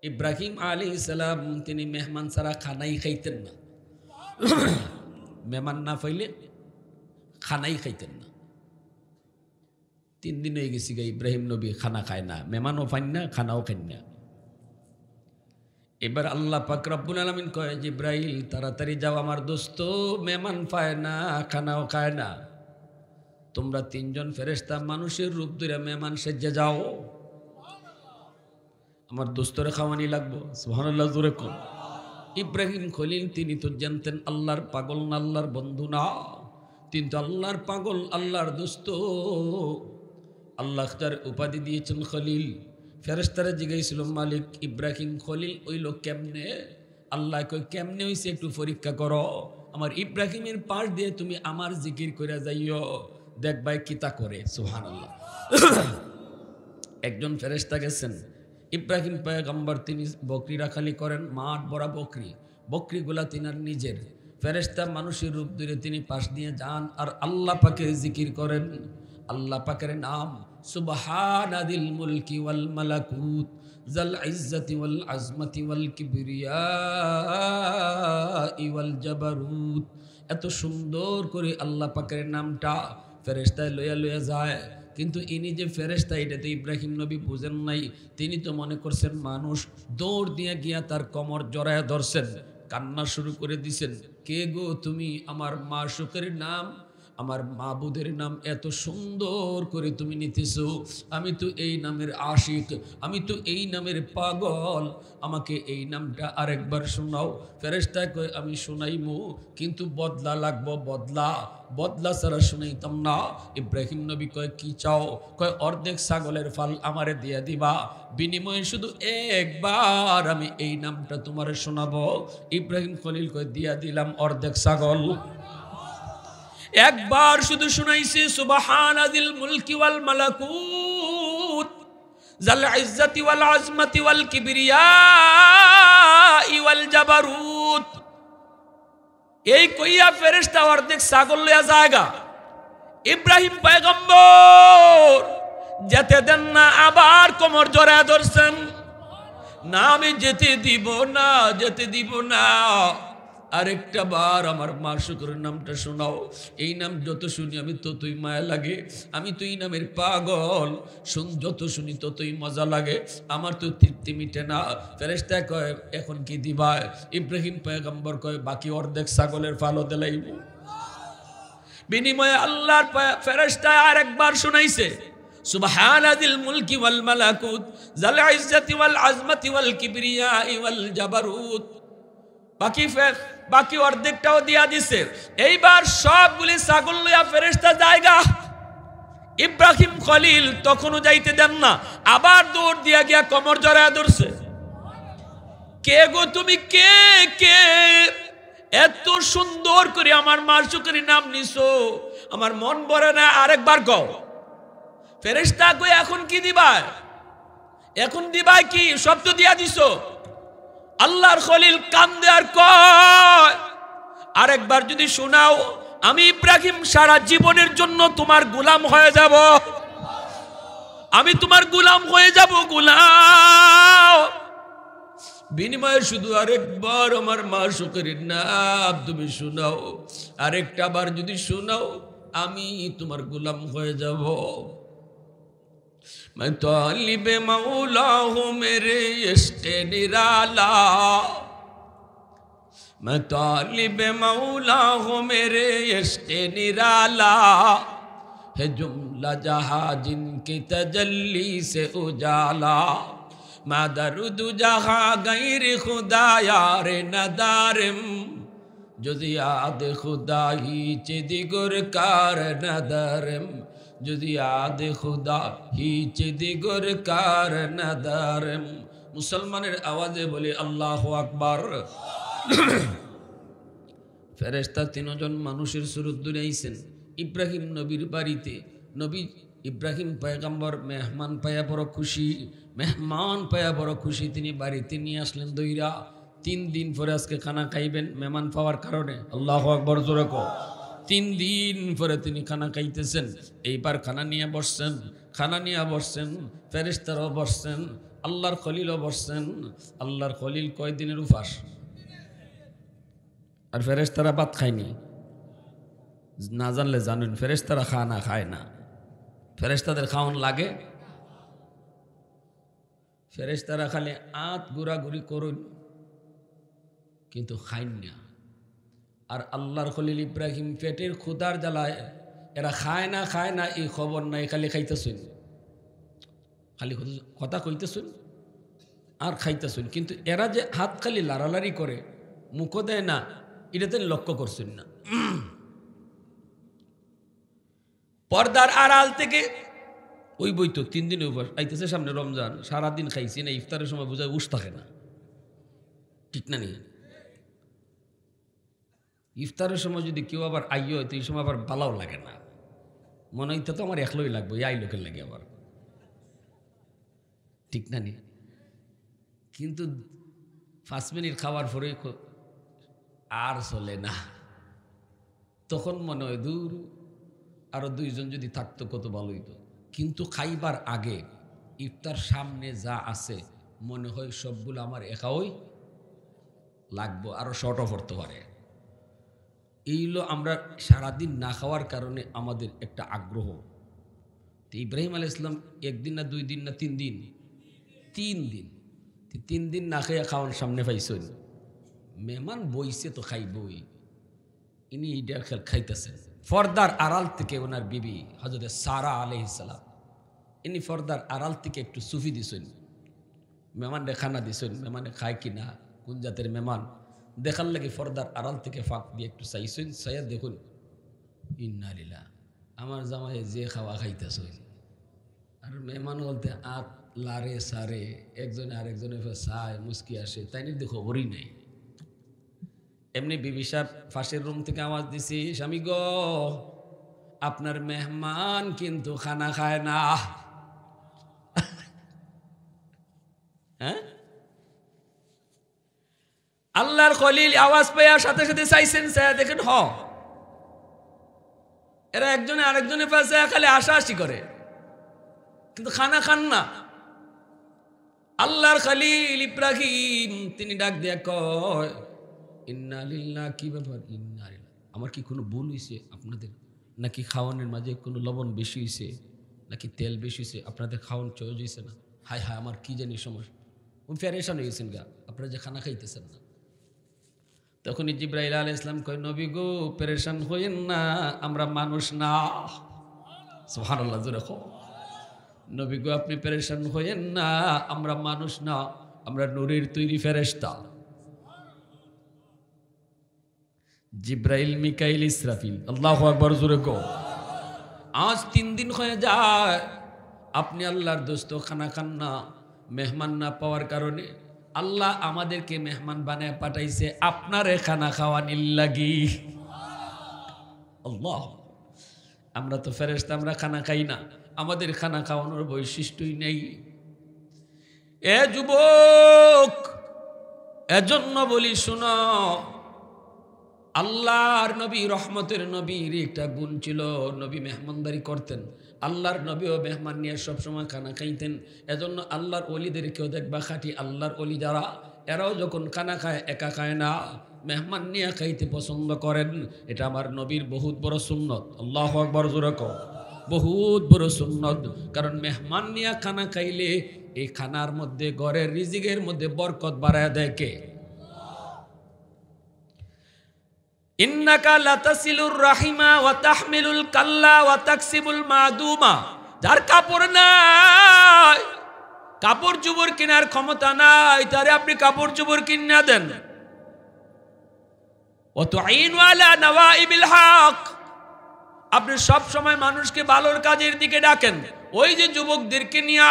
ইব্রাহিম আলাইহিস সালাম তিনি মেহমান ছাড়া খানাই খাইতেন না। মেহমান না পাইলে খানাই খাইতেন না। 3 দিন হয়ে গেছি গা ইব্রাহিম নবী খানা খায় না, মেহমানও পান না, খানাও খান না। এবার আল্লাহ পাক রব্বুল আলামিন কয় জিব্রাইল তাড়াতাড়ি যাও, আমার দোস্ত মেহমান পায় না, খানাও খায় না, তোমরা 3 জন ফেরেশতা মানুষের রূপ ধরে মেহমান সেজে যাও, আমার দোস্তরে খাওয়ানি লাগবো। সুবহানাল্লাহ, জোরে কোন। ইব্রাহিম খলিল তিনি তো জানতেন আল্লাহর পাগল না, আল্লাহর বন্ধু না, তিনি তো আল্লাহর পাগল, আল্লাহর দোস্ত। আল্লাহ তার উপাধি দিয়েছেন খলিল। ফেরেশতারা জিজ্ঞাসিল মালিক ইব্রাহিম খলিল হইল কেমনে? আল্লাহ কই কেমনে হইছে একটু পরীক্ষা করো, আমার ইব্রাহিমের পাশ দিয়ে তুমি আমার জিকির করে যাইও, দেখবাই কিতা করে। সুবহানাল্লাহ। একজন ফেরেশতা গেছেন, ইব্রাহিম পয়গম্বর তিনি বকরি রাখালি করেন, মাঠ ভরা বকরি, বকরিগুলা তিনার নিজের। ফেরেশতা মানুষের রূপ ধরে তিনি পাশ দিয়ে যান আর আল্লাহ পাকের জিকির করেন। আল্লাহ পাকের নাম সুবহানাদিল মুলকি ওয়াল মালাকুত জাল ইজ্জতি ওয়াল আজমতি ওয়াল কিবরিয়াই ওয়াল জাবারুত। এত সুন্দর করে আল্লাহ পাকের নামটা ফেরেশতায় লইয়া লইয়া যায়, কিন্তু ইনি যে ফেরেশতা এটা তো ইব্রাহিম নবী বুঝেন নাই। তিনি তো মনে করছেন মানুষ, দৌড় দিয়ে গিয়া তার কোমর জড়ায় ধরছেন, কান্না শুরু করে দিছেন, কে গো তুমি? আমার মাশউকের নাম, আমার মাবুদের নাম এত সুন্দর করে তুমি নিতেছো, আমি তো এই নামের আশিক, আমি তো এই নামের পাগল, আমাকে এই নামটা আরেকবার শোনাও। ফেরেশতা কয় আমি শোনাইমু, কিন্তু বদলা লাগবো, বদলা, বদলা ছাড়া শুনাইতাম না। ইব্রাহিম নবী কয় কি চাও? কয় অর্ধেক ছাগলের ফাল আমারে দিয়া দিবা, বিনিময়ে শুধু একবার আমি এই নামটা তোমারে শোনাবো। ইব্রাহিম খলিল কয় দিয়া দিলাম অর্ধেক ছাগল। একবার শুধু শুনাইছে সুবহানাদিল মুলকি ওয়াল মালাকুত জাল ইজ্জতি ওয়াল আজমতি ওয়াল কিবরিয়াই ওয়াল জাবারুত। এই কইয়া ফেরেশতা অর্ধেক ছাগল লইয়া জায়গা। ইব্রাহিম পয়গম্বর যেতে দেন না, আবার কোমর জড়ায় ধরছেন, না আমি যেতে দিব না, যেতে দিব না, আরেকটা বার আমার মাশউকের নামটা শোনাও। এই নাম যত শুনি আমি ততই মায়া লাগে, আমি তো এই নামের পাগল, যত শুনি ততই মজা লাগে, আমার তো তৃপ্তি মিটে না। ফেরেশতা কয় এখন কি দিবা? ইব্রাহিম পয়গম্বর কয় বাকি অর্ধেক ছাগলের ফালও দিলাইব। বিনিময়ে আল্লাহর ফেরেশতা আরেকবার শুনাইছে সুবহানাদিল মুলকি ওয়াল মালাকুত জাল ইজ্জতি ওয়াল আজমতি ওয়াল কিবরিয়াই ওয়াল জাবারুত। বাকি অর্ধেকটাও দিয়া দিছে। এইবার সবগুলি ছাগল লইয়া ফেরেশতা জায়গা। ইব্রাহিম খলিল তখনও যাইতে দেন না, আবার দৌড় দিয়া গিয়া কোমর জড়ায় ধরছে, কে গো তুমি? কে কে এত সুন্দর করে আমার মাশউকের নাম নিছো, আমার মন ভরে না, আরেকবার কও। ফেরেশতা কই এখন কি দিবা? এখন দিবা কি? সব তো দিয়া দিছো। আল্লাহর খলিল কান্দে আর কয় আরেকবার যদি শোনাও আমি ইব্রাহিম সারা জীবনের জন্য তোমার গোলাম হয়ে যাব, আমি তোমার গোলাম হয়ে যাব, গোলাম। বিনিময়ে শুধু আরেকবার আমার মাশউকের নাম তুমি শোনাও, আরেকটা বার যদি শোনাও আমি তোমার গোলাম হয়ে যাব। मैं तालिबे मौला हूँ मेरे इश्क़े निराला, मैं तालिबे मौला हूँ मेरे इश्क़े निराला, है जुमला जहाँ जिनकी तजल्ली से उजाला, मैं दरुद जहाँ गैर खुदा यार नदारम, जुज़ याद खुदा ही चिदिगुर कार नदारम, যদি আদে খুদা হিচ দিগর কার নাদারম। মুসলমানের আওয়াজে বলি আল্লাহু আকবার। ফেরেশতা 3 জন মানুষের সুরত ধরে আইছেন ইব্রাহিম নবীর বাড়িতে। নবী ইব্রাহিম পয়গম্বর মেহমান পায়া বড় খুশি, মেহমান পায়া বড় খুশি, তিনি বাড়িতে নিয়ে আসলেন দইরা। 3 দিন পরে আজকে খানা খাইবেন মেহমান পাওয়ার কারণে। আল্লাহু আকবার জোরে কও। 3 দিন পরে তিনি খানা খাইতেছেন। এইবার খানা নিয়ে বসছেন, খানা নিয়ে বসছেন, ফেরেশতারাও বসছেন। আল্লাহর খলিলও বসছেন। আল্লাহর খলিল কয়দিনের উপাস, আর ফেরেশতারা ভাত খায়নি। না জানলে জানেন, ফেরেশতারা খানা খায় না। ফেরেশতাদের খাওয়ান লাগে। ফেরেশতারা খালি আত ঘোরাঘুরি করুন, কিন্তু খাইন না। আর আল্লাহর খলিল ইব্রাহিম পেটের ক্ষুধার জ্বালায় এরা খায় না এই খবর নাই, খালি খাইতেছেন, খালি কথা কইতেছেন আর খাইতেছেন। কিন্তু এরা যে হাত খালি লাড়ালাড়ি করে, মুখও দেয় না, এটাতে লক্ষ্য করছেন না। পর্দার আড়াল থেকে ওই বই তো 3 দিনের উপর আইতেছে, সামনে রমজান, সারাদিন খাইছি না, ইফতারের সময় বোঝায় উস থাকে না, ঠিক না নিয়ে। ইফতারের সময় যদি কেউ আবার আইও, তো এই সময় আবার ভালোও লাগে না, মনে হইতে তো আমার একলোই লাগবে, এই লোকের লাগে আবার, ঠিক না নি। কিন্তু 5 মিনিট খাওয়ার পরে আর চলে না, তখন মনে হয় দূর আরো 2 জন যদি থাকতো কত ভালো হইতো। কিন্তু খাইবার আগে ইফতার সামনে যা আছে মনে হয় সবগুলো আমার একাই লাগবো, আরো শর্টও পড়তে পারে। এইগুলো আমরা সারাদিন না খাওয়ার কারণে আমাদের একটা আগ্রহ। তো ইব্রাহিম আলাইহিস সালাম 1 দিন না 2 দিন না 3 দিন, 3 দিন না খেয়ে খাওয়ার সামনে পাইছেন। মেহমান বইছে তো খাইবই, ইনি এটা খাইতেছেন। পর্দার আড়াল থেকে ওনার বিবি হযরত সারা আলাইহিস সালাম, ইনি পর্দার আড়াল থেকে একটু সুফি দিছেন, মেহমানরে খানা দিছেন। মেহমানে খায় কিনা, কোন জাতের মেহমান দেখার লাগে পর্দার আড়াল থেকে ফাঁক দিয়ে একটু চাইছেন। চাইয়া দেখুন, ইন্না লিল্লাহ, আমার জামাই যে খাওয়া খাইতেছেন। আর মেহমান বলতে আত লারে সারে, একজনে আরেকজনের চায়, মুস্কি আসে, তাই নিয়ে খবরই নেই। এমনি বিবি সাহেব ফাঁসের রুম থেকে আওয়াজ দিছি, স্বামী গো, আপনার মেহমান কিন্তু খানা খায় না। হ্যাঁ, আল্লাহর খলিল আওয়াজ পাওয়ার সাথে সাথে চাইছেন, দেখেন এরা একজনে আরেকজনের পাশে খালি আশাআশি করে, কিন্তু খানা খান না। আল্লাহর খলিল ইব্রাহিম তিনি ডাক দিয়া কয়, ইন্না লিল্লাহি, কি ব্যাপার, ইন্না লিল্লাহি, আমার কি কোনো ভুল হয়েছে আপনাদের? নাকি খাওয়ানোর মাঝে কোনো লবণ বেশি হয়েছে, নাকি তেল বেশি হয়েছে, আপনাদের খাওয়ান চয়েজ হয়েছে না? হায় হায়, আমার কি জানি সমস্যা, ফেরেশান হয়েছেন গা, আপনারা যে খানা খাইতেছেন না। তখনই জিবরাইল আলাইহিস সালাম কয়, নবী গো, পেরেশান হইেন না, আমরা মানুষ না। সুবহানাল্লাহ, জোরে কও। নবী গো, আপনি পেরেশান হইেন না, আমরা মানুষ না, আমরা নূরের তৈরি ফেরেশতা। জিবরাইল, মিকাইল, ইসরাফিল, আল্লাহু আকবার, জোরে কও। আজ 3 দিন হয়ে যায় আপনি আল্লাহর দোস্ত খানা খান না। মেহমান না পাওয়ার কারণে আল্লাহ আমাদেরকে মেহমান বানায় পাঠাইছে আপনারে খানা খাওয়ানির লাগি। আল্লাহ, আমরা তো ফেরেশতা, আমরা খানা খাই না, আমাদের খানা খাওয়ানোর বৈশিষ্ট্যই নেই। এ যুবক, এজন্য বলি শোনো, আল্লাহর নবী, রহমতের নবীর একটা গুণ ছিল, নবী মেহমানদারি করতেন। আল্লাহর নবীও মেহমান নিয়ে সবসময় খানা খাইতেন। এজন্য আল্লাহর ওলিদেরকেও দেখবা, খাঁটি আল্লাহর ওলি যারা, এরাও যখন খানা খায় একা খায় না, মেহমান নিয়ে খাইতে পছন্দ করেন। এটা আমার নবীর বহুত বড় সুন্নত। আল্লাহু আকবার, জোরে কও। বহুত বড় সুন্নত। কারণ মেহমান নিয়ে খানা খাইলে এই খানার মধ্যে, ঘরের রিজিকের মধ্যে বরকত বাড়ায় দেয় কে? ইন্নাকা লাতাসিলুর রাহিমা ওয়া তাহমিলুল কাল্লা ওয়া তাকসিবুল মাদুমা। যার কাপড় নাই, কাপড় চোপড় কেনার ক্ষমতা নাই, তারে আপনি কাপড় চোপড় কিনা দেন। ওয়া তুঈনু আলা নওয়াইবিল হক, আপনি সব সময় মানুষকে ভালোর কাজের দিকে ডাকেন। ওই যে যুবকদেরকে নিয়ে,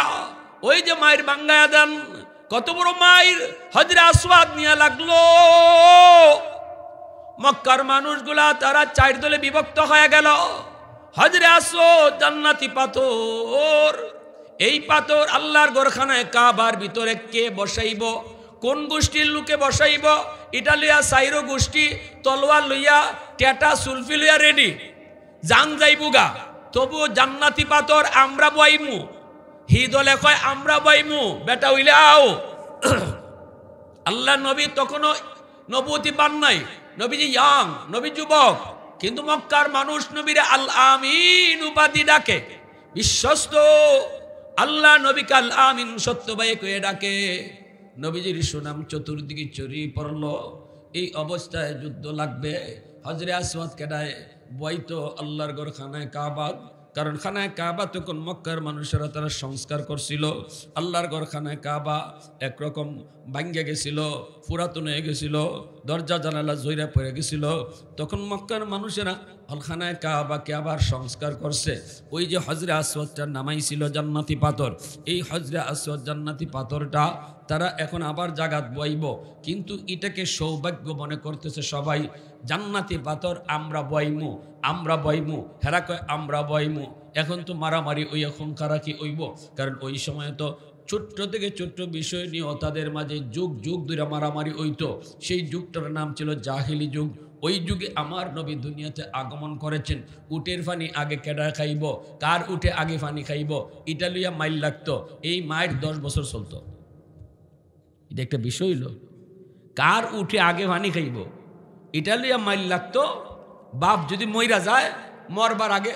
ওই যে মায়ের বাঙ্গায়া দেন, কত বড় মায়ের হজরে আসওয়াদ নিয়ে লাগলো। মক্কার মানুষগুলা তারা 4 দলে বিভক্ত হয়ে গেল। হজরে আসওয়াদ জান্নাতি পাথর, এই পাথর আল্লাহর ঘরখানায় কাবার ভিতরে কে বসাইব, কোন গোষ্ঠীর লোকে বসাইব? এটা লইয়া 4 গোষ্ঠী তলোয়ার লইয়া, টেটা সুলফি লইয়া রেডি, জান যাইবুগা, তবুও জান্নাতি পাথর আমরা বইমু। হি দলে কয় আমরা বইমু, বেটা হইলে আও। আল্লাহ নবী তখনও নবুয়তি পান নাই, নবীজি ইয়াং, নবী যুবক, কিন্তু মক্কার মানুষ নবীরে আল আমিন উপাধি ডাকে। বিশ্বস্ত আল্লাহ নবীকে আল আমিন সত্য ভাই কয়ে ডাকে। নবীজির সুনাম চতুর্দিকে ছড়িয়ে পড়ল। এই অবস্থায় যুদ্ধ লাগবে। হজরে আসওয়াদ কেডায় বইতো আল্লাহর ঘর খানায় কাবা, কারণ খানায় কাবা তখন মক্কার মানুষেরা তারা সংস্কার করছিল। আল্লাহর ঘর খানায় কাবা একরকম ভাঙ্গে গেছিল, পুরাতন হয়ে গেছিল, দরজা জানালা জইরা পড়ে গেছিল। তখন মক্কার মানুষেরা হলখানায় কাবাকে আবার সংস্কার করছে। ওই যে হজরে আসওয়াদটা নামাইছিল জান্নাতি পাথর, এই হজরে আসওয়াদ জান্নাতি পাথরটা তারা এখন আবার জাগাত বইব, কিন্তু এটাকে সৌভাগ্য মনে করতেছে সবাই। জান্নাতি পাথর আমরা বইমু, আমরা বইমু, হেরা কয় আমরা বইমু। এখন তো মারামারি ওই এখন কারা কি ওইব, কারণ ওই সময় তো ছোট্ট থেকে ছোট্ট বিষয় নিয়েও তাদের মাঝে যুগ যুগ ধরে মারামারি হইতো। সেই যুগটার নাম ছিল জাহিলি যুগ। ওই যুগে আমার নবী দুনিয়াতে আগমন করেছেন। উটের পানি আগে কেডা খাইব, কার উঠে আগে পানি খাইব, এটা লইয়া মাইল লাগতো। এই মাইল 10 বছর চলতো। এটা একটা বিষয় হইল, কার উঠে আগে পানি খাইব এটা লইয়া মাইল লাগতো। বাপ যদি মইরা যায়, মরবার আগে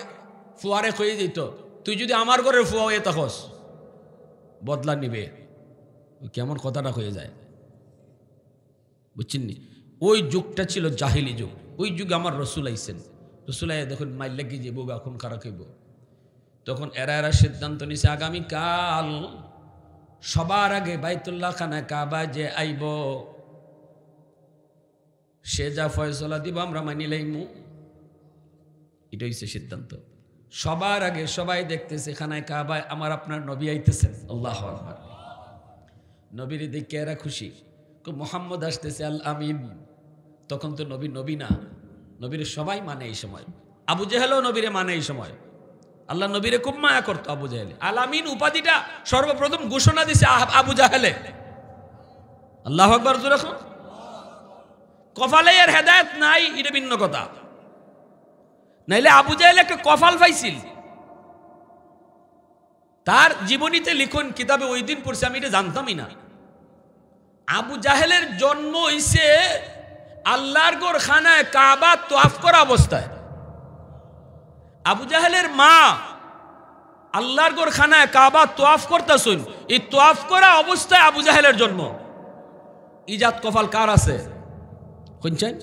ফুয়ারে খয়ে যেত, তুই যদি আমার ঘরের ফুয়া হয়ে তখস বদলা নিবে। কেমন কথাটা হয়ে যায় বুঝছেন নি? ওই যুগটা ছিল জাহিলি যুগ। ওই যুগে আমার রসুল আইসেন, রসুল আই দেখুন মাইল লাগিয়ে যাবো এখন কারা খাইব। তখন এরা সিদ্ধান্ত নিছে আগামীকাল সবার আগে বাইতুল্লাহ খানায় কাবা যে আইব, সে যা ফয়সলা দিব আমরা মানি লাইমু। এটা হচ্ছে সিদ্ধান্ত। সবার আগে সবাই দেখতেছে খানায় কাবায় আমার আপনার নবী আইতেছেন। আল্লাহু আকবার। নবীর দেখে এরা খুশি, মোহাম্মদ আসতেছে আল আমিন। তখন তো নবী নবী না, নবীর সবাই মানে এই সময়। আবু জেহেলও নবীরে মানে এই সময়। আল্লাহ নবীরে খুব মায়া করতো আবু জাহেলে। আল আমিন উপাধিটা সর্বপ্রথম ঘোষণা দিছে আবু জাহেলে। আল্লাহু আকবার জোরে কও। কপালে এর হেদায়েত নাই এটা ভিন্ন কথা, নাইলে আবু জাহেল একটা কপাল পাইছিল। তার জীবনীতে লিখন কিতাবে ওই দিন পড়ছে, আমি এটা জানতামই না। আবু জাহেলের জন্ম হইছে আল্লাহর ঘর খানায় কাবা তোয়াফ করা অবস্থায়। আবু জাহেলের মা আল্লাহর ঘর খানায় কাবা তোয়াফ করতেছেন, এই তোয়াফ করা অবস্থায় আবু জাহেলের জন্ম। ইজাত কপাল কার আছে শুনছেন?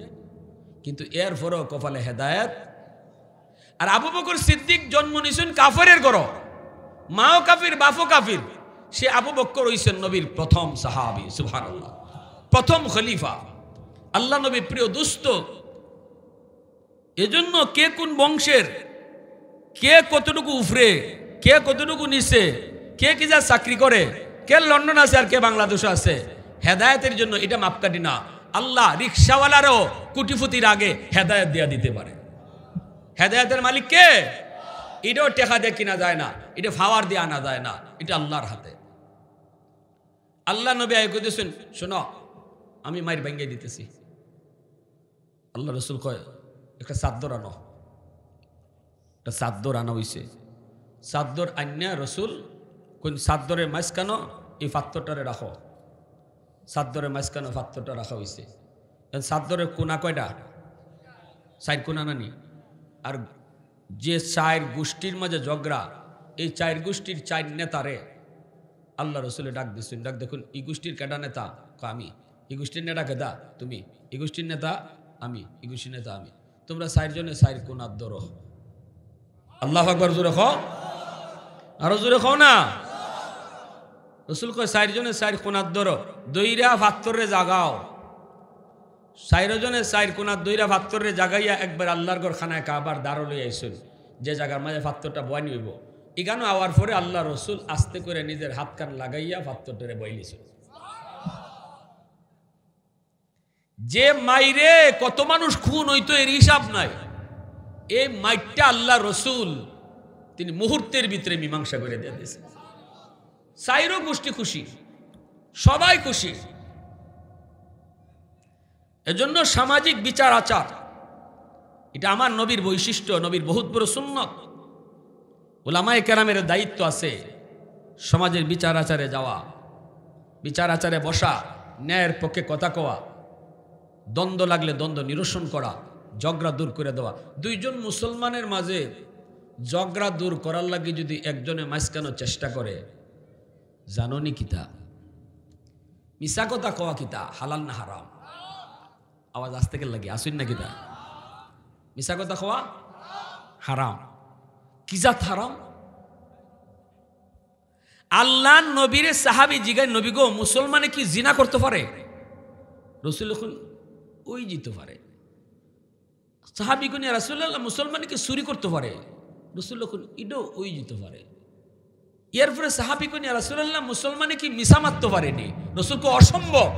কিন্তু এর পরেও কপালে হেদায়েত। আর আবু বকর সিদ্দিক জন্ম নিছেন কাফেরের ঘর, মাও কাফির বাপও কাফির। সে আবু বকর হইছেন নবীর প্রথম সাহাবী, সুবহানাল্লাহ, প্রথম খলিফা, আল্লাহ নবীর প্রিয় দুস্থ। এজন্য কে কোন বংশের, কে কতটুকু উফরে, কে কতটুকু নিচে, কে কি যা চাকরি করে, কে লন্ডন আছে আর কে বাংলাদেশে আছে, হেদায়েতের জন্য এটা মাপকাঠি না। আল্লাহ রিক্সাওয়ালারও কুটিফুতির আগে হেদায়েত দিয়া দিতে পারে। হেদায়েতের মালিক কে? এটাও টেকা দিয়ে কিনা যায় না, এটা ফাওয়ার দিয়ে আনা যায় না, এটা আল্লাহর হাতে। আল্লাহ নবী আয় কইতেছেন, শোনো আমি মায়ের ভেঙ্গে দিতেছি। আল্লাহ রসুল কয় একটা চাদর আনো। একটা চাদর আনা হইছে। চাদর আন্যা রসুল কোন চাদরের মাঝখানো এই পাত্রটারে রাখো। চাদরের মাঝখানো পাত্রটা রাখা হয়েছে। চাদরের কোনা কয়টা? 4 কোনা নানি। আর যে 4 গোষ্ঠীর মাঝে ঝগড়া, এই 4 গোষ্ঠীর 4 নেতারে আল্লাহ রসুলে ডাক দিচ্ছেন। ডাক দেখুন, এই গোষ্ঠীর কেডা নেতা? আমি। এই গোষ্ঠীর নেতা কেদা? তুমি। এই গোষ্ঠীর নেতা আমি। এই গোষ্ঠীর নেতা আমি। তোমরা 4 জনে 4 কোনার ধরো। আল্লাহু আকবার জোরে খাও, আরো জোরে খাও না। রসুল কয় 4 জনে 4 কোনার ধরো, দইরা পাত্তরে জাগাও। 4 জনে 4 কোনার দইরা পাত্তরে জাগাইয়া একবার আল্লাহর ঘর খানায় কাবার দ্বারো লই আইছেন, যে জায়গার মাঝে পাত্তরটা বয় নিব। এখানে আওয়ার পরে আল্লাহ রসুল আস্তে করে নিজের হাত কান লাগাইয়া পাত্তরটারে বইলিছেন। যে মাইরে কত মানুষ খুন হইতো এর হিসাব নাই। এই মাইরটা আল্লাহ রসুল তিনি মুহূর্তের ভিতরে মীমাংসা করে দিয়ে দিয়েছেন। 4 গোষ্ঠী খুশি, সবাই খুশি। এজন্য সামাজিক বিচার আচার এটা আমার নবীর বৈশিষ্ট্য, নবীর বহুত বড় সুন্নত। উলামায়ে কেরামের দায়িত্ব আছে সমাজের বিচার আচারে যাওয়া, বিচার আচারে বসা, ন্যায়ের পক্ষে কথা কওয়া, দ্বন্দ্ব লাগলে দ্বন্দ্ব নিরসন করা, ঝগড়া দূর করে দেওয়া। দুইজন মুসলমানের মাঝে ঝগড়া দূর করার লাগে যদি একজনে মাঝখানোর চেষ্টা করে, জানোনি কিতা মিশা কথা কওয়া কিতা হালাল না হারাম? আওয়াজ আসতে গেল লাগে আসুন না কিতা? মিশা কথা কওয়া হারাম। কি জাত হারাম? আল্লাহ নবীর সাহাবী জিগায়, নবী গো মুসলমানে কি জিনা করতে পারে? রাসূল এখন ওই যেতে পারে। সাহাবী কোন ইয়া রাসূলুল্লাহ মুসলমানে কি চুরি করতে পারে? রাসূল এখন ইডো ওই যেতে পারে। এরপরে সাহাবী কোন ইয়া রাসূলুল্লাহ মুসলমানে কি মিশা মারতে পারেনি? রাসূল কো অসম্ভব,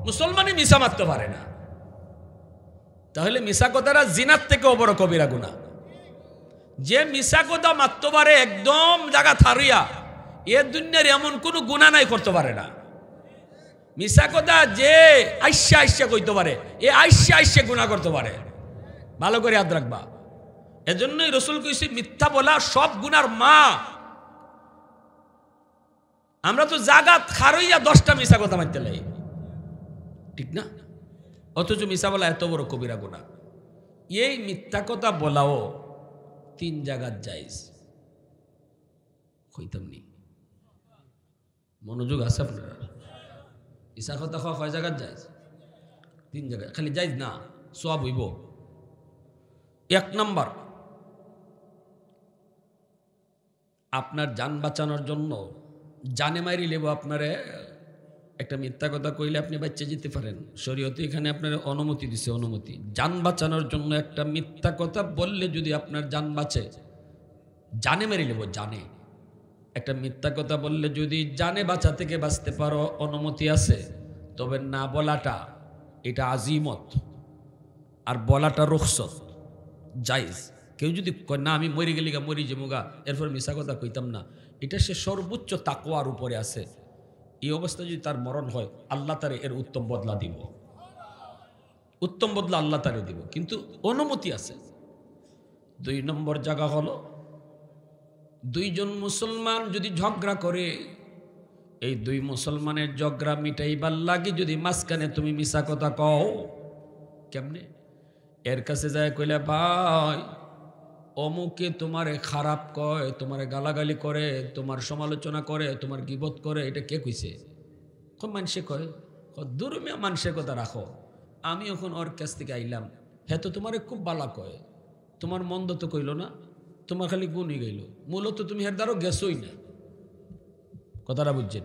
মুসলমানে মিশা মারতে পারে না। তাহলে মিশা কথাটা জিনার থেকেও বড় কবিরা গুনাহ। যে মিশা কথা মারতে পারে একদম জায়গা থারিয়া, এ দুনিয়ার এমন কোনো গুনাহ নাই করতে পারে না। মিশা কথা যে আইসা আইসা কইতে পারে, এ আইসা আইসা গুনাহ করতে পারে। ভালো করে ইয়াদ রাখবা। এজন্যই রাসূল কইছে মিথ্যা বলা সব গুনার মা। আমরা তো জাগাত খারইয়া 10টা মিশা কথা মারতে লাই, ঠিক না? অথচ মিশা বলা এত বড় কবিরা গুনাহ। এই মিথ্যা কথা বলাও 3 জায়গাত জায়েজ। কইতাম নি, মনোযোগ আছে আপনারা? মিশা কথা কয় জায়গাত জায়েজ? 3 জায়গায়। খালি জায়েজ না, সওয়াব হইব। 1 নাম্বার, আপনার জান বাঁচানোর জন্য জানে মারি লেব আপনারে একটা মিথ্যা কথা কইলে আপনি বাচ্চা যেতে পারেন। শরীয়তে এখানে আপনার অনুমতি দিছে, অনুমতি। জান বাঁচানোর জন্য একটা মিথ্যা কথা বললে যদি আপনার জান বাঁচে, জানে মেরে লেব। জানে একটা মিথ্যা কথা বললে যদি জানে বাঁচা থেকে বাঁচতে পারো, অনুমতি আছে। তবে না বলাটা এটা আজিমত, আর বলাটা রুখসত, জায়েজ। কেউ যদি কয় না আমি মরি গেলি গা, মরি যেমুগা, এরপর মিশা কথা কইতাম না, এটা সে সর্বোচ্চ তাকওয়ার উপরে আছে। এই অবস্থা যদি তার মরণ হয়, আল্লাহ তারে এর উত্তম বদলা দিব, উত্তম বদলা আল্লাহ তারে দিব, কিন্তু অনুমতি আছে। 2 নম্বর জায়গা হলো, 2 জন মুসলমান যদি ঝগড়া করে, এই 2 মুসলমানের ঝগড়া মিটাইবার লাগে যদি মাঝখানে তুমি মিশা কথা কও, কেমনে? এর কাছে যায় কইলে, ভাই অমুকে তোমারে খারাপ কয়, তোমারে গালাগালি করে, তোমার সমালোচনা করে, তোমার গীবত করে, এটা কে কইছে? মানুষে কয়। দুর্মিয়া মানুষের কথা রাখো, আমি এখন ওর কাছ থেকে আইলাম, হ্যাঁ তো তোমারে খুব বালা কয়, তোমার মন্দ তো কইল না, তোমার খালি গুণই গাইল, মূলত তুমি হের দ্বারও গেছই না। কথাটা বুঝছেন?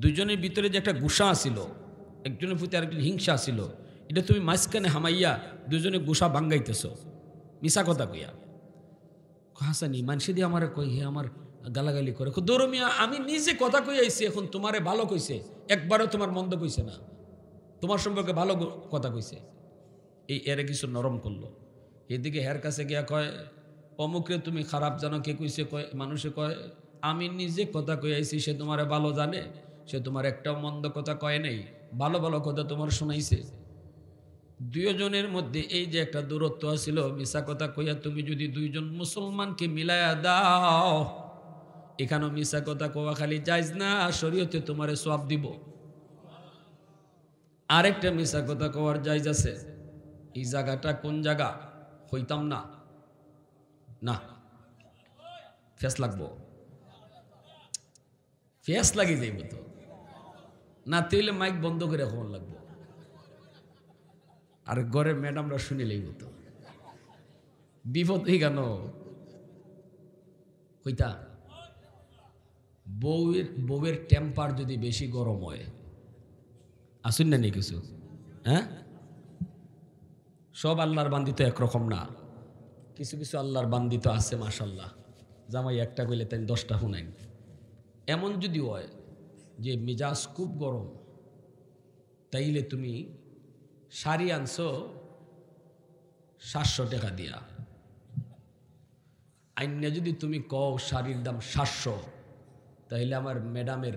2 জনের ভিতরে যে একটা গুসা আসিল, একজনের প্রতি আরেকজন হিংসা আসিল, এটা তুমি মাঝখানে হামাইয়া 2 জনে গুসা ভাঙ্গাইতেছ মিশা কথা কইয়া। হাসানি মানুষে দিয়ে আমার কই, হে আমার গালাগালি করে। দৌড়মিয়া আমি নিজে কথা কই আইছি, এখন তোমারে ভালো কইছে, একবারও তোমার মন্দ কইছে না, তোমার সম্পর্কে ভালো কথা কইছে। এই এর কিছু নরম করলো। এদিকে হের কাছে গিয়া কয়, অমুকরে তুমি খারাপ জানো, কে কইছে? কয় মানুষে কয়, আমি নিজে কথা কই আইছি, সে তোমারে ভালো জানে, সে তোমার একটাও মন্দ কথা কয় নাই, ভালো ভালো কথা তোমার শোনাইছে। 2 জনের মধ্যে এই যে একটা দূরত্ব আছিল, মিশা কথা কইয়া তুমি যদি 2 জন মুসলমানকে মিলাইয়া দাও, এখানেও মিশা কথা কোয়া খালি জায়েজ না, শরীয়তে তোমারে সওয়াব দিব। আরেকটা মিশা কথা কোয়ার জায়েজ আছে। এই জায়গাটা কোন জায়গা হইতাম না, না ফেস লাগবো, ফেস লাগি যাইব তো না, তাইলে মাইক বন্ধ করে এখন লাগবো, আর ঘরে ম্যাডামরা শুনে লইব তো বিপদ। এই কেন কইতা, বউয়ের টেম্পার যদি বেশি গরম হয়, আসুন না নি কিছু, হ্যাঁ সব আল্লাহর বান্দি তো একরকম না, কিছু কিছু আল্লাহর বান্দি তো আছে মাশাল্লাহ, জামাই একটা কইলে তাই 10টা শুনেন। এমন যদি হয় যে মিজাজ খুব গরম, তাইলে তুমি শাড়ি আনছো 700 টাকা দিয়া, আইনে যদি তুমি কও শাড়ির দাম 700, তাইলে আমার ম্যাডামের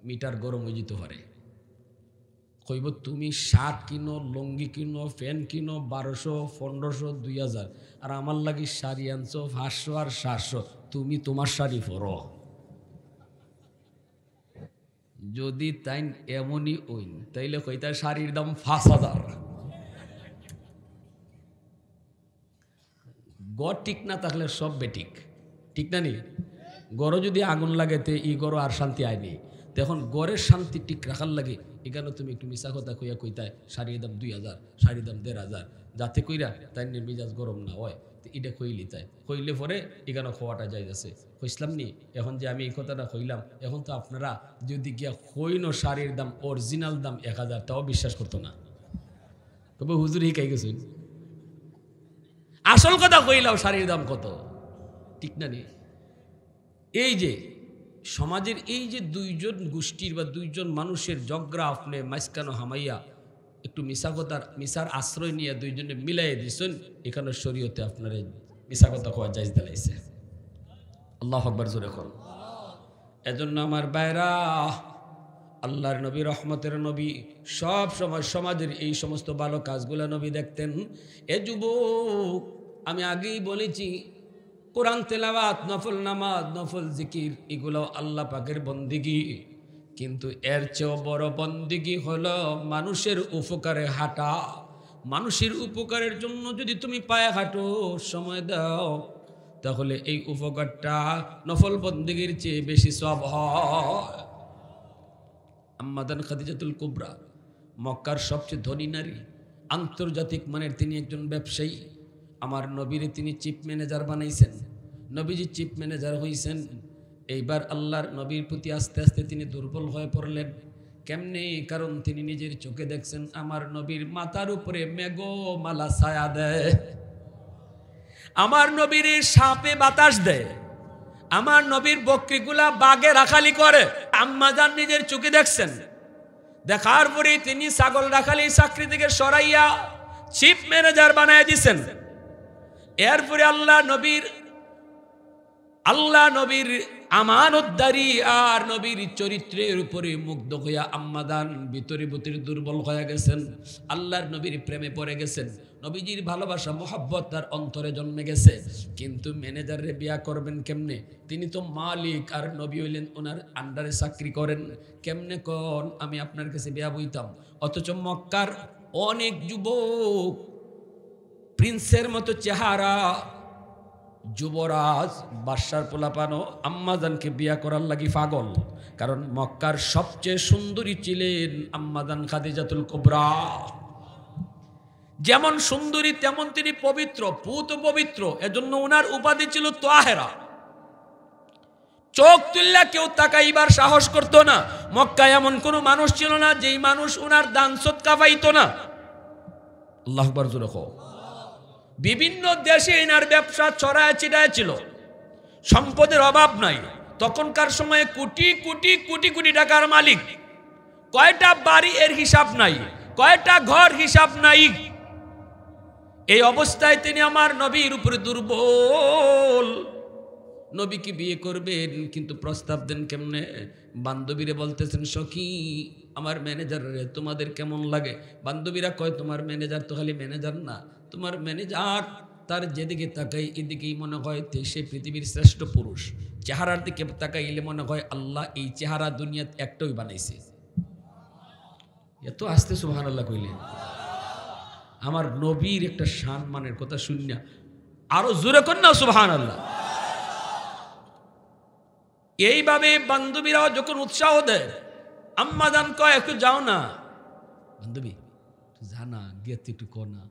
মিটার গরম হয়ে যেতে পারে। কইব তুমি শার্ট কিনো, লুঙ্গি কিনো, ফ্যান কিনো 1200, 1500, 2000, আর আমার লাগি শাড়ি আনছো 500 আর 700, তুমি তোমার শাড়ি পরো। যদি তাই এমনই ওইন তাইলে কইতা শাড়ির দাম ৫,০০০। গড় ঠিক না থাকলে সব বেঠিক, ঠিক না নি? গড় যদি আগুন লাগে তে ই গড় আর শান্তি আয়নি। তখন গড়ের শান্তি ঠিক রাখার লাগে এখানে তুমি একটু মিশা কথা কইয়া কইতায় শাড়ির দাম ২,০০০, শাড়ির দাম ১,৫০০, যাতে কইরা তাই মেজাজ গরম না হয়। এটা কইলি তাই কইলে পরে এখানে খোয়াটা যাই যাচ্ছে কইসলাম নি। এখন যে আমি এই কথাটা কইলাম, এখন তো আপনারা যদি গিয়া কইন শাড়ির দাম অরিজিনাল দাম ১,০০০, তাও বিশ্বাস করতো না। তবে হুজুর হিকাই গেছেন, আসল কথা কইলাম শাড়ির দাম কত, ঠিক না নি? এই যে সমাজের এই যে দুইজন গোষ্ঠীর বা দুইজন মানুষের জগরা আপনি মাঝখানো হামাইয়া একটু মিশা কথার মিশার আশ্রয় নিয়ে দুইজনে মিলাই দিছেন, এখানে শরীয়তে আপনার মিশা কথা কোয়া জায়েজ দিলাইছে। আল্লাহু আকবার জোরে কোন। এজন্য আমার বাইরা, আল্লাহর নবী রহমতের নবী সব সময় সমাজের এই সমস্ত ভালো কাজগুলো নবী দেখতেন। এ যুবক, আমি আগেই বলেছি কোরআন তেলাওয়াত, নফল নামাজ, নফল জিকির এগুলো আল্লাহ পাকের বন্দিগি, কিন্তু এর চেয়েও বড় বন্দিগি হলো মানুষের উপকারে হাঁটা। মানুষের উপকারের জন্য যদি তুমি পায়ে হাঁটো, সময় দাও, তাহলে এই উপকারটা নফল বন্দিগির চেয়ে বেশি সওয়াব হয়। আম্মাদান খাদিজাতুল কুবরা মক্কার সবচেয়ে ধনী নারী, আন্তর্জাতিক মানের তিনি একজন ব্যবসায়ী। আমার নবীরে তিনি চিফ ম্যানেজার বানাইছেন, নবীজি চিফ ম্যানেজার হইছেন। এইবার আল্লাহর নবীর প্রতি আস্তে আস্তে তিনি দুর্বল হয়ে পড়লেন। কেমনে? কারণ তিনি নিজের চোখে দেখছেন আমার নবীর মাথার উপরে মেঘমালা ছায়া দেয়, আমার নবীর সাপে বাতাস দেয়, আমার নবীর বকরিগুলা বাগে রাখালি করে। আম্মাজান নিজের চোখে দেখছেন। দেখার পরে তিনি ছাগল রাখালি চাকরি থেকে সরাইয়া চিফ ম্যানেজার বানায় দিছেন। এরপরে আল্লাহ নবীর আমানতদারি আর নবীর চরিত্রের উপরে মুগ্ধ হইয়া আম্মাদান ভিতরে ভিতরে দুর্বল হয়ে গেছেন। আল্লাহর নবীর প্রেমে পড়ে গেছেন, নবীজির ভালোবাসা মোহাব্বত তার অন্তরে জন্মে গেছে। কিন্তু ম্যানেজারে বিয়া করবেন কেমনে? তিনি তো মালিক, আর নবী হইলেন ওনার আন্ডারে চাকরি করেন। কেমনে কোন আমি আপনার কাছে বিয়া বইতাম? অথচ মক্কার অনেক যুবক প্রিন্সের মতো চেহারা, যুবরাজ বাদশার পোলাপানো আম্মাজানকে বিয়া করার লাগি পাগল। কারণ মক্কার সবচেয়ে সুন্দরী ছিলেন আম্মাজান খাদিজাতুল কুবরা। যেমন সুন্দরী তেমন তিনি পবিত্র, পুত পবিত্র। এজন্য ওনার উপাধি ছিল তাহেরা। চোখ তুললা কেউ তাকাইবার সাহস করত না। মক্কায় এমন কোন মানুষ ছিল না যেই মানুষ ওনার দান সদকা পাইত না। আল্লাহু আকবার জোরে কও। বিভিন্ন দেশে এনার ব্যবসা ছড়ায় ছিটায় ছিল, সম্পদের অভাব নাই। তখনকার সময়ে কোটি কোটি কোটি কোটি টাকার মালিক, কয়টা বাড়ি এর হিসাব নাই, কয়টা ঘর হিসাব নাই। এই অবস্থায় তিনি আমার নবীর উপরে দুর্বল। নবীকে বিয়ে করবেন কিন্তু প্রস্তাব দেন কেমনে? বান্ধবীরে বলতেছেন, সখী আমার ম্যানেজার রে তোমাদের কেমন লাগে? বান্ধবীরা কয়, তোমার ম্যানেজার তো খালি ম্যানেজার না, তোমার ম্যানেজার তার যেদিকে তাকাই এদিকেই মনে হয় সে পৃথিবীর শ্রেষ্ঠ পুরুষ। চেহারার দিকে তাকাইলে মনে হয় আল্লাহ এই চেহারা দুনিয়াতে একটাই বানাইছে। এত আস্তে সুবহানাল্লাহ কইলেন। আমার নবীর একটা সম্মানের কথা শুনিয়া আরো জোরে কর না সুবহানাল্লাহ। এইভাবে বান্ধবীরাও যখন উৎসাহ দেয়, আম্মাজান কয় একটু যাও না। বান্ধবী জানা গিয়ে একটু না,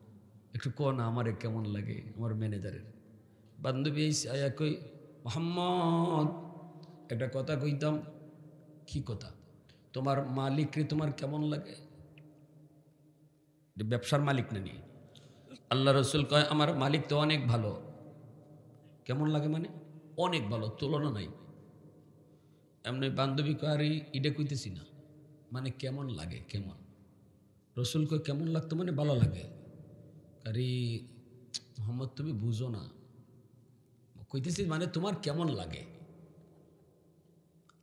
একটু না আমারে কেমন লাগে আমার ম্যানেজারের। বান্ধবী আয়া কই, মোহাম্মদ একটা কথা কইতাম। কি কথা? তোমার মালিকরে তোমার কেমন লাগে? ব্যবসার মালিক না নিয়ে আল্লাহ রসুল কয়, আমার মালিক তো অনেক ভালো। কেমন লাগে মানে? অনেক ভালো, তুলনা নাই। এমনি বান্ধবী কয়, আরে ইডে কইতেছি না, মানে কেমন লাগে? কেমন? রসুল কয়, কেমন লাগতো মানে ভালো লাগে। আরে মোহাম্মদ তুমি বুঝো না, কইতেছি মানে তোমার কেমন লাগে?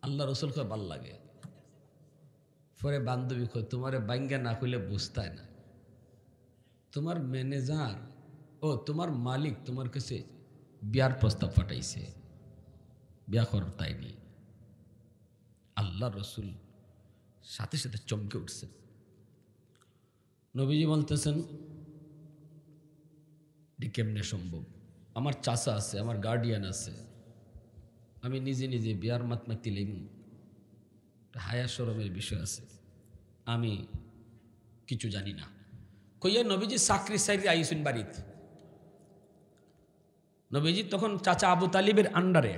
আল্লাহ রসুল কয়, ভাল লাগে। পরে বান্ধবী কয়, তোমারে বাঙ্গা না কইলে বুঝতায় না, তোমার ম্যানেজার তোমার মালিক তোমার কাছে বিয়ার প্রস্তাব পাঠাইছে, বিয়া কর তাই নি। আল্লাহ রসুল সাথে সাথে চমকে উঠছেন। নবীজি বলতেছেন, কেমনে সম্ভব? আমার চাচা আছে, আমার গার্ডিয়ান আছে, আমি নিজে নিজে বিয়ার মাতমা তিলেম, হায়া শরমের বিষয় আছে, আমি কিছু জানি না। কইয়া নবীজি চাকরি সাইডে আইসুন বাড়িতে। নবীজি তখন চাচা আবু তালিবের আন্ডারে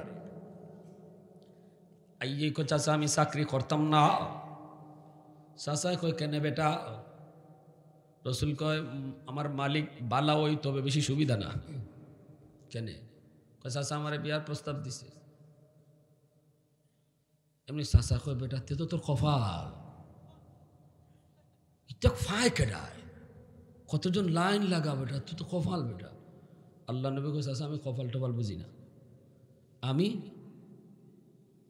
আইয়ে কো, চাচা আমি চাকরি করতাম না। চাচা কয়, কেন বেটা? রসুল কয়, আমার মালিক বালা ওই, তবে বেশি সুবিধা না। কেন? কয়, চাচা আমার বিয়ার প্রস্তাব দিছে। এমনি চাচা কয়, বেটা তে তো তোর কপাল, এটা ফায় কেডায়, কতজন লাইন লাগা বেটা, তুই তো কপাল বেটা। আল্লাহ নবী কয়, চাচা আমি কপাল টপাল বুঝি না, আমি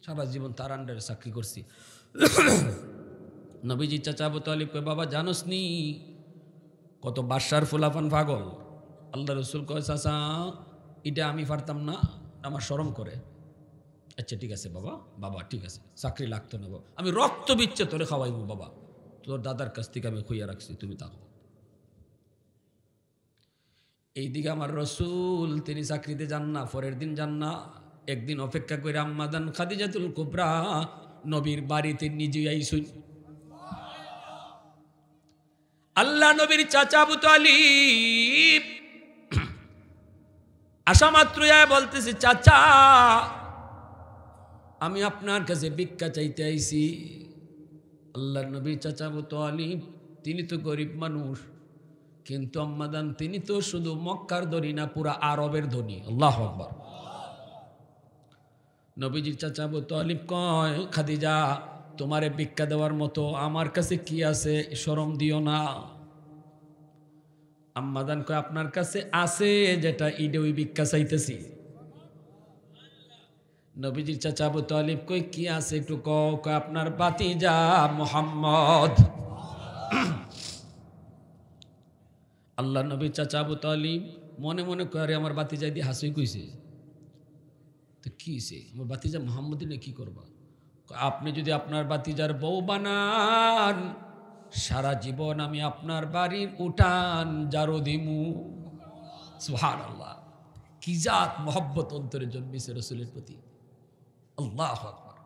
সারা জীবন তার আন্ডারে চাকরি করছি। নবীজি চাচা আবু তালিব কয়, বাবা জানোস নি কত বাদশার ফুলাফান পাগল? আল্লাহ রসুল কয়, চাচা এটা আমি পারতাম না, আমার শরম করে। আচ্ছা ঠিক আছে বাবা, বাবা ঠিক আছে, চাকরি লাগতো না বাবা, আমি রক্ত বিচ্ছে তোরে খাওয়াইবো বাবা, তোর দাদার কাছ থেকে আমি খুইয়া রাখছি, তুমি থাকো। এইদিকে আমার রসুল তিনি চাকরিতে যান না, পরের দিন যান না। একদিন অপেক্ষা করে আম্মাদান খাদিজাতুল কুবরা নবীর বাড়িতে নিজে আইসুন। আল্লাহ নবীর চাচা আবু তালিব আসা মাত্র বলতেছে, চাচা আমি আপনার কাছে ভিক্ষা চাইতে আইছি। আল্লাহ নবীর চাচা আবু তালিব তিনি তো গরিব মানুষ, কিন্তু আম্মাদান তিনি তো শুধু মক্কার ধনী না, পুরা আরবের ধনী। আল্লাহু আকবার। নবীজির চাচা আবু তালিব কয়, খাদিজা তোমারে ভিক্ষা দেওয়ার মতো আমার কাছে কি আছে, শরম দিও না। আম্মাদান কয়, আপনার কাছে আছে যেটা, ইডে ওই ভিক্ষা চাইতেছি। নবীজির চাচা আবু তালিব কয়, কি আছে একটু কও। কয়, আপনার ভাতিজা মুহাম্মদ। আল্লাহ নবীর চাচা আবু তালিব মনে মনে কয়, আমার ভাতিজা দিয়ে হাসি কইছে তো কি হইছে, আমার ভাতিজা মুহাম্মদ নিয়ে কি করবা? আপনি যদি আপনার ভাতিজার বউ বানান, সারা জীবন আমি আপনার বাড়ির উঠান জারো দিমু। সুবহানাল্লাহ, কি জাত মহব্বত অন্তরে জন্মেছে রসুলের প্রতি। আল্লাহু আকবার।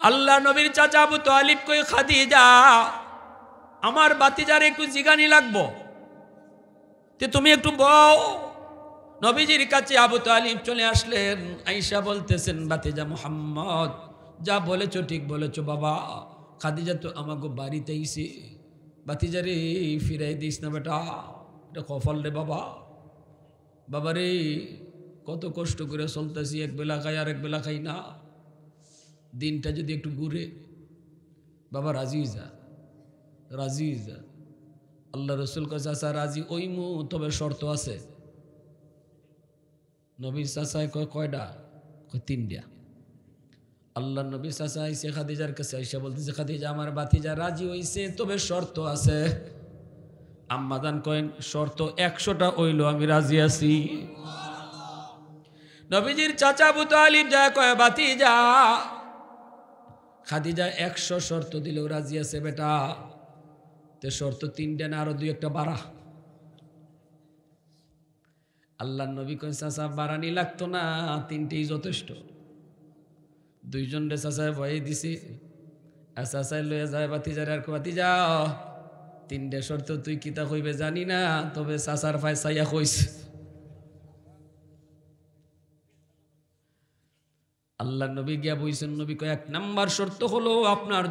আল্লাহ নবীর চাচা আবু তালিব কই, খাদিজা আমার ভাতিজার একটু জিগানি লাগবো, তে তুমি একটু বউ। নবীজির কাছে আবু তালিব চলে আসলেন। আয়েশা বলতেছেন, ভাতিজা মুহাম্মদ যা বলেছো ঠিক বলেছো বাবা, খাদিজা তো আমাকে বাড়িতে আইছে, ভাতিজারে ফিরাই দিস না বেটা, এটা কফল রে বাবা। বাবা রে কত কষ্ট করে চলতেছি, এক বেলা খাই আর এক বেলা খাই না, দিনটা যদি একটু ঘুরে। বাবা রাজি যা, রাজি যা। আল্লাহ রসুল কাছে চাচা রাজি ওইমু, তবে শর্ত আছে। নবীর চাচায় কয়, কয়টা? কয়, তিনটা। আল্লাহ নবী চাচা আইসে খাদিজার কাছে, আইসা বলতেছে, খাদিজা আমার ভাতিজা রাজি হইছে, তবে শর্ত আছে। আম্মাদান কয়েন, শর্ত 100টা হইল, আমি রাজি আছি। নবীজির চাচা আবু তালিব যায় কয়, ভাতিজা খাদিজা 100 শর্ত দিলেও রাজি আছে বেটা, তে শর্ত 3টা না আরো 2-1টা বাড়া। আল্লাহ নবী কয়, চাচা বাড়ানি লাগতো না, 3টেই যথেষ্ট। 2জন রে চাচায় ভয়ে দিছি, আর চাচায় লয়ে যায় ভাতিজারে, আর ভাতিজা 3টে শর্ত তুই কিতা কইবে জানি না, তবে চাচার ফায় চাইয়া কইস। আল্লাহ নবী গিয়া বইছেন। নবী কয়, 1 নাম্বার শর্ত হলো আপনার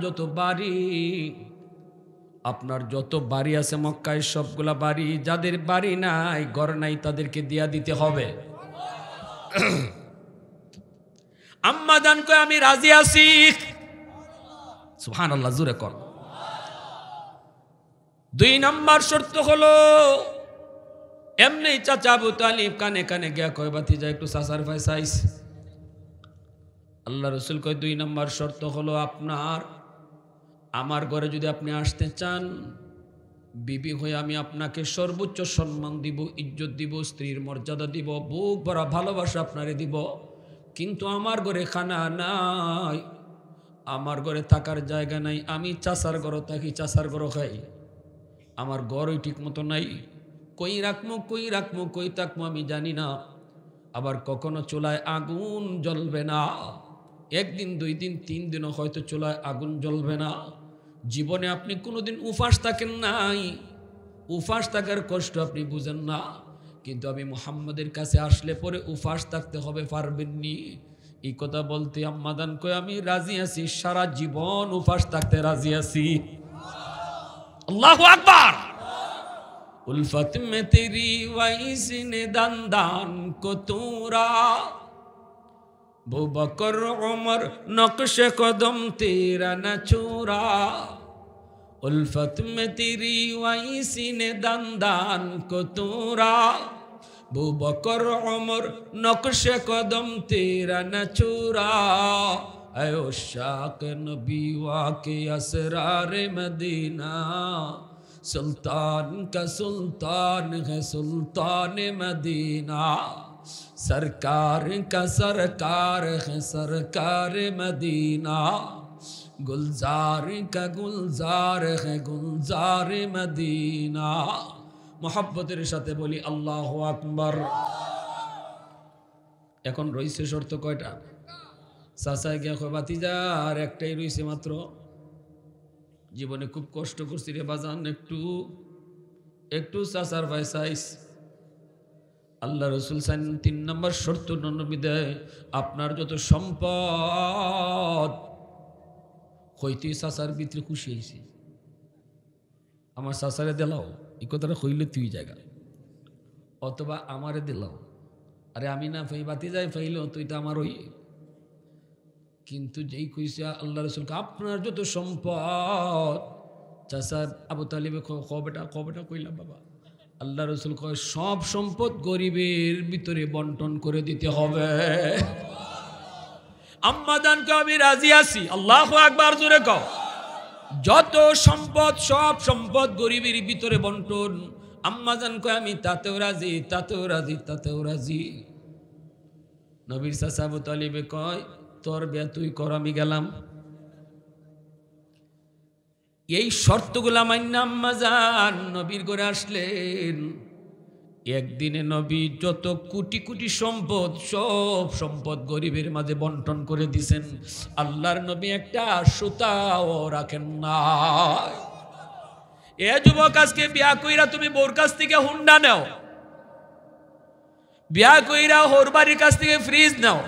যত বাড়ি আছে মক্কায়, সবগুলা বাড়ি, যাদের বাড়ি নাই ঘর নাই তাদেরকে দিয়া দিতে হবে। আম্মাদান কয়, আমি রাজি আছি। সুবহানাল্লাহ, জোরে কর। 2 নাম্বার শর্ত হলো, এমনি চাচা আবু তালিব কানে কানে গিয়া কয়, ভাতিজা একটু চাচার ফায় চাইস। আল্লাহ রসুল কয়, 2 নাম্বার শর্ত হলো আমার ঘরে যদি আপনি আসতে চান, বিবি হয়ে আমি আপনাকে সর্বোচ্চ সম্মান দিব, ইজ্জত দিব, স্ত্রীর মর্যাদা দিব, বুক ভরা ভালোবাসা আপনারে দিব, কিন্তু আমার ঘরে খানা নাই, আমার ঘরে থাকার জায়গা নাই, আমি চাচার ঘরে থাকি, চাচার ঘরে খাই, আমার ঘরই ঠিক মতো নাই, কই রাখবো কই থাকবো আমি জানি না। আবার কখনো চুলায় আগুন জ্বলবে না, একদিন 2 দিন 3 দিনও হয়তো চুলায় আগুন জ্বলবে না। জীবনে আপনি কোনোদিন উপাস থাকেন নাই, উপাস থাকার কষ্ট আপনি বুঝেন না, কিন্তু আমি মুহাম্মাদের কাছে আসলে পরে উপাস থাকতে হবে, পারবেননি। এই কথা বলতে আম্মাদান কই আমি রাজি আছি, সারা জীবন উপাস থাকতে রাজি আছি। আল্লাহু আকবার। उल्फत में तेरी वैसी ने दंदान को तूरा, बू बकर उमर नक्श कदम तेरा न चूरा। उल्फत में तेरी वैसी ने दंदान को तूरा, बू बकर उमर नक्श कदम तेरा न चूरा। ऐ उशाक नबी वाके असरार मदीना, सुल्तान का सुल्तान है सुल्तान मदीना, सरकार का सरकार है सरकार मदीना, गुलजार का गुलजार है गुलजार मदीना। मोहब्बतेर साथे बोली अल्लाहु আকবার। এখন রইছে শর্ত কয়টা? চাচায় গিয়া কয় বাতিজা আর একটাই রইছে মাত্র, জীবনে খুব কষ্ট করছি রে বাজান, একটু চাচার ভাই চাইস। আল্লাহ রসুল 3 নম্বর শর্ত নবী দেয়, আপনার যত সম্পদ হইতে চাচার ভিতরে খুশি হয়েছি, আমার চাচারে দিলাও, এই কথাটা হইলে তুই জায়গা, অথবা আমারে দিলাও, আরে আমি না ফাই বাতি যাই ফাইলেও তুই তো আমার ওই। কিন্তু যেই কইছে আল্লাহ রসুলকে আপনার যত সম্পদ, চাচার আবু তালিবে কবেটা কইলাম বাবা, আল্লাহ রসুল কয় সব সম্পদ গরিবের ভিতরে বন্টন করে দিতে হবে। আম্মাদানকে আমি রাজি আছি, আল্লাহু আকবার জোরে কও। যত সম্পদ সব সম্পদ গরিবের ভিতরে বন্টন, আম্মাজান কয় আমি তাতেও রাজি, তাতেও রাজি, তাতেও রাজি। নবীর চাচা আবু তালিবে কয় তোর বিয়া তুই কর, আমি গেলাম। এই শর্তগুলা মাইন্না আম্মাজান নবীর ঘরে আসলেন। একদিনে নবী যত কোটি কোটি সম্পদ, সব সম্পদ গরিবের মাঝে বন্টন করে দিছেন। আল্লাহর নবী একটা সুতাও রাখেন না। এ যুবক, আজকে বিয়া কইরা তুমি বোর কাছ থেকে হুন্ডা নাও, বিয়া কইরা হোর বাড়ির কাছ থেকে ফ্রিজ নাও,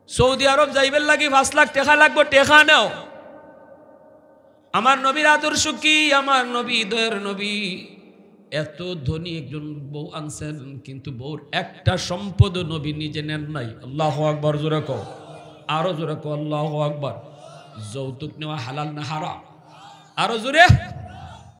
সৌদি আরব যাইবেন লাগি 5 লাখ টাকা লাগবে, টাকা নাও। আমার নবীর আদর্শ কি? আমার নবী দয়ার নবী এত ধনী একজন বউ আনছেন, কিন্তু বউর একটা সম্পদ নবী নিজে নেন নাই। আল্লাহু আকবার জোরে কও, আরো জোরে কও আল্লাহু আকবার। যৌতুক নেওয়া হালাল না হারাম? আরো জোরে।